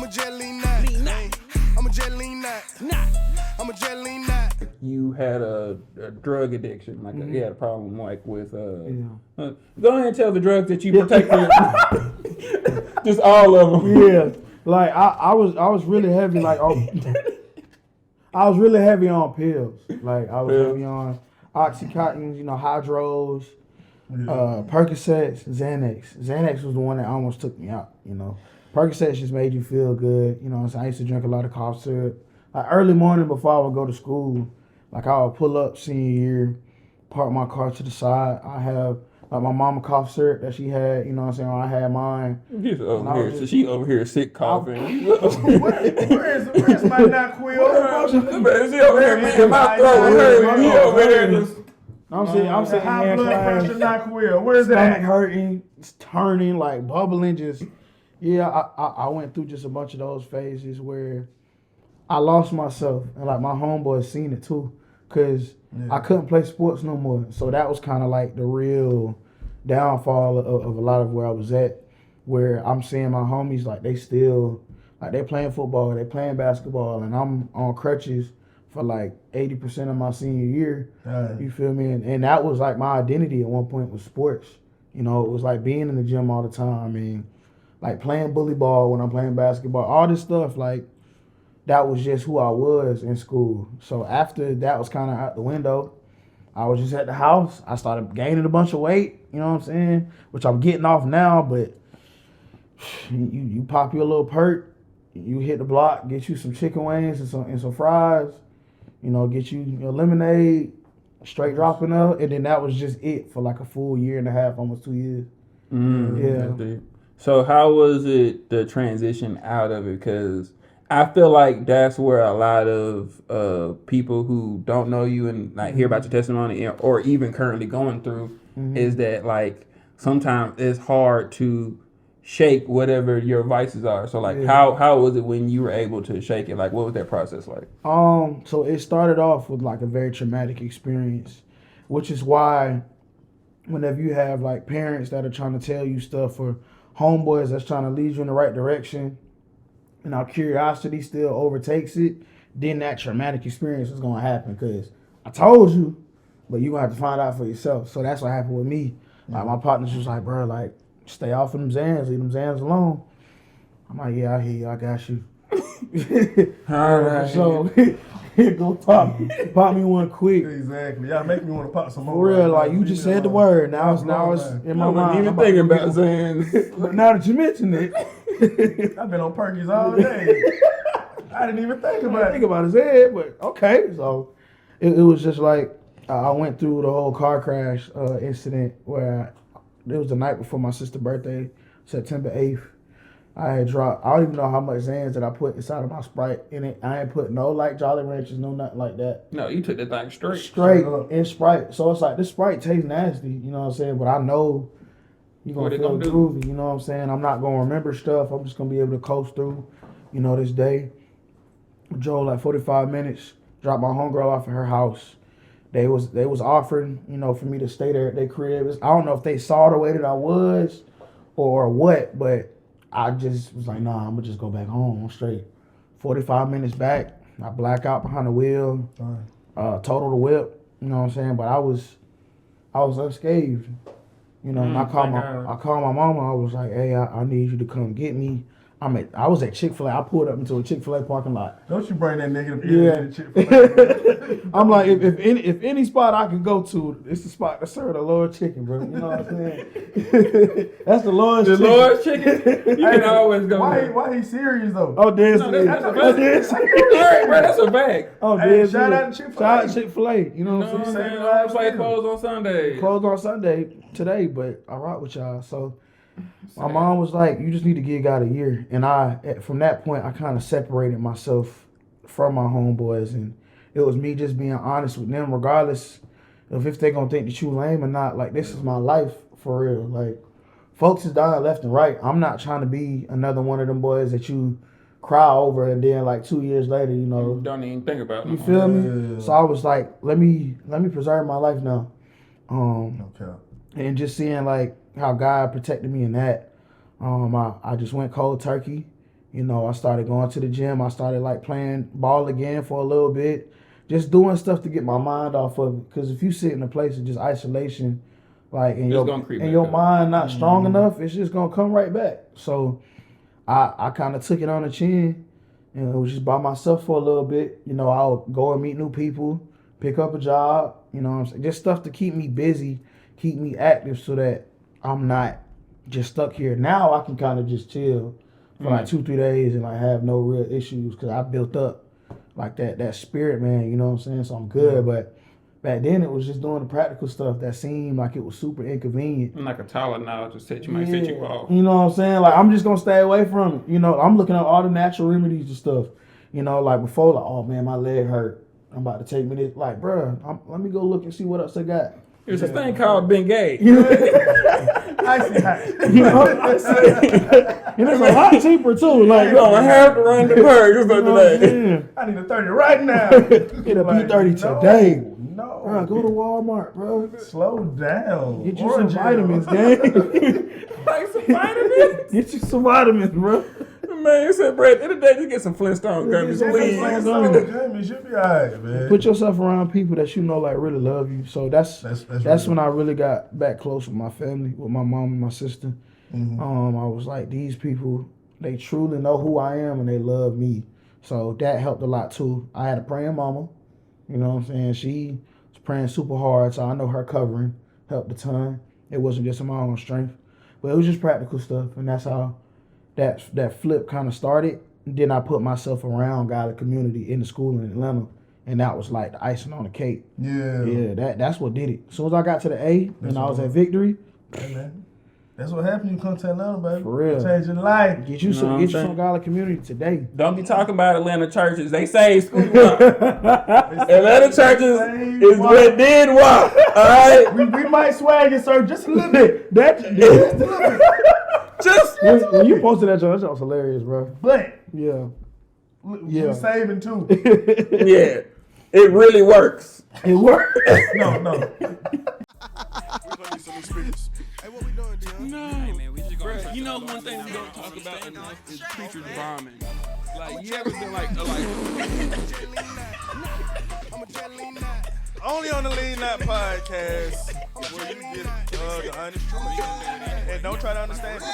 I'm a jelly nut. I'm a jelly nut. I'm a jelly nut. You had a drug addiction, like you had a problem, like with. Go ahead and tell the drugs that you protected. Just all of them. Yeah, like I was really heavy, like I was really heavy on pills. Like I was heavy on Oxycontins, Hydros, Percocets, Xanax. Xanax was the one that almost took me out. Percocets just made you feel good. So I used to drink a lot of cough syrup. Like early morning before I would go to school, like I would pull up senior year, park my car to the side. I have like my mama cough syrup that she had. I had mine. She's over here, so she over here sick coughing. Where's my NyQuil? She over here making my throat hurt. He over there just. I'm saying high blood pressure NyQuil. Where's that? Stomach hurting, it's turning, like bubbling. Just I went through just a bunch of those phases where I lost myself, and like my homeboys seen it too, cause I couldn't play sports no more. So that was kind of like the real downfall of a lot of where I was at, where I'm seeing my homies like they still like they playing football, they playing basketball, and I'm on crutches for like 80% of my senior year. You feel me? And that was like my identity at one point was sports. It was like being in the gym all the time and like playing bully ball when I'm playing basketball, all this stuff like. That was just who I was in school. So after that was kind of out the window, I was just at the house. I started gaining a bunch of weight, you know what I'm saying? Which I'm getting off now, but you pop your little perk, you hit the block, get you some chicken wings and some fries, get you your lemonade, straight dropping up, and then that was just it for like a full year and a half, almost 2 years. Yeah. So how was it the transition out of it? Because I feel like that's where a lot of people who don't know you and like hear about your testimony or even currently going through is that like sometimes it's hard to shake whatever your vices are. So like how was it when you were able to shake it? Like what was that process like? So it started off with like a very traumatic experience, which is why whenever you have like parents that are trying to tell you stuff or homeboys that's trying to lead you in the right direction, and our curiosity still overtakes it, then that traumatic experience is gonna happen. Cause I told you, but you gonna have to find out for yourself. So that's what happened with me. Like my partners was like, bro, like stay off of them Xans, leave them Xans alone. I'm like, yeah, I hear you, I got you. All right. So go pop me one quick. Exactly. Y'all make me want to pop some more. For real, like you just said the word. Now it's in my mind. I wasn't even thinking about Xans. But now that you mention it. I've been on Perkies all day. I didn't even think about his head, but okay. So it was just like I went through the whole car crash incident where it was the night before my sister's birthday, September 8th. I had dropped, I don't even know how much Xans that I put inside of my Sprite in it. I ain't put no like Jolly Ranchers, no nothing like that. No, you took that thing straight. Straight in Sprite. So it's like, this Sprite tastes nasty, you know what I'm saying? But I know you're going to feel groovy, you know what I'm saying? I'm not going to remember stuff. I'm just going to be able to coast through, this day. Drove like 45 minutes, dropped my homegirl off at her house. They was offering, for me to stay there at their crib. I don't know if they saw the way that I was or what, but I just was like, nah, I'm gonna just go back home. I'm straight. 45 minutes back, I black out behind the wheel, total the whip, you know what I'm saying? But I was unscathed, and I called my mama. I was like, hey, I need you to come get me. I was at Chick-fil-A. I pulled up into a Chick-fil-A parking lot. Don't you bring that negative energy to Chick-fil-A. I'm like, if any spot I can go to, it's the spot that serve the Lord chicken, bro. You know what I'm saying? That's the Lord's chicken. The Lord's chicken? You can always go there. Why he serious, though? Oh, that's a fact. All right, bro, that's a fact. Oh, hey, shout out to Chick-fil-A. Shout out to Chick-fil-A. You know what I'm saying? I play closed on Sunday. Closed on Sunday today, but I rock with y'all. So my mom was like, you just need to gig out a year. And from that point, I kind of separated myself from my homeboys. And it was me just being honest with them, regardless of if they going to think that you lame or not. Like, this is my life for real. Like, folks is dying left and right. I'm not trying to be another one of them boys that you cry over and then like 2 years later, you don't even think about it. You feel me? Yeah. So I was like, let me preserve my life now. Okay. And just seeing like how God protected me in that. I just went cold turkey You know, I started going to the gym. I started like playing ball again for a little bit. Just doing stuff to get my mind off of it. Because if you sit in a place of just isolation, like and your mind not strong enough, it's just gonna come right back. So I kind of took it on the chin and was just by myself for a little bit. You know, I'll go and meet new people, pick up a job. You know what I'm saying? Just stuff to keep me busy, keep me active, so that I'm not just stuck here. Now I can kind of just chill for like 2-3 days and like have no real issues because I built up like that spirit, man. You know what I'm saying? So I'm good, but. Back then, it was just doing the practical stuff that seemed like it was super inconvenient. Like a Tylenol just might set you off. You know what I'm saying? Like, I'm just going to stay away from it. You know, I'm looking at all the natural remedies and stuff. You know, like before, like, oh, man, my leg hurt. I'm about to take me this. Like, bro, let me go look and see what else I got. There's this thing called Bengay. You know? Icy hot. You know? And it's a lot cheaper, too. Like, You don't have to run the purge today. I need a 30 right now. Get a B30 today. No. Bro, go to Walmart, bro. Slow down. Get you some vitamins, gang. Like some vitamins? Get you some vitamins, bro. Man, said, bro, at the end of the day, just get some Flintstone gummies, Gummies should be alright, man. Put yourself around people that you know like really love you. So that's when I really got back close with my family, with my mom and my sister. I was like, these people, they truly know who I am and they love me. So that helped a lot too. I had a praying mama. You know what I'm saying? She was praying super hard, so I know her covering helped a ton. It wasn't just in my own strength, but it was just practical stuff, and that's how that flip kind of started. And then I put myself around godly community in the school in Atlanta, and that was like the icing on the cake. Yeah, that's what did it. As soon as I got to the A and I was at Victory, hey, man. That's what happened. You come to Atlanta, baby. For real. Change your life. Get you some godly community today. Don't be talking about Atlanta churches. They say Scootie Wop. Atlanta churches is what did Wop. All right? We might swag it, sir, just a little bit. Just a little bit. Just when you posted that joke was hilarious, bro. But Yeah. we saving too. yeah, it really works. It worked. No. We're gonna need some experience. Hey, what we doing, Deion? No, Hey, man, we just gonna you know one thing we don't talk about enough is preachers bombing. Like, you ever been like I'm a jet lean nut. Only on the Lean Nut podcast where you get the honest truth. And don't try to understand it.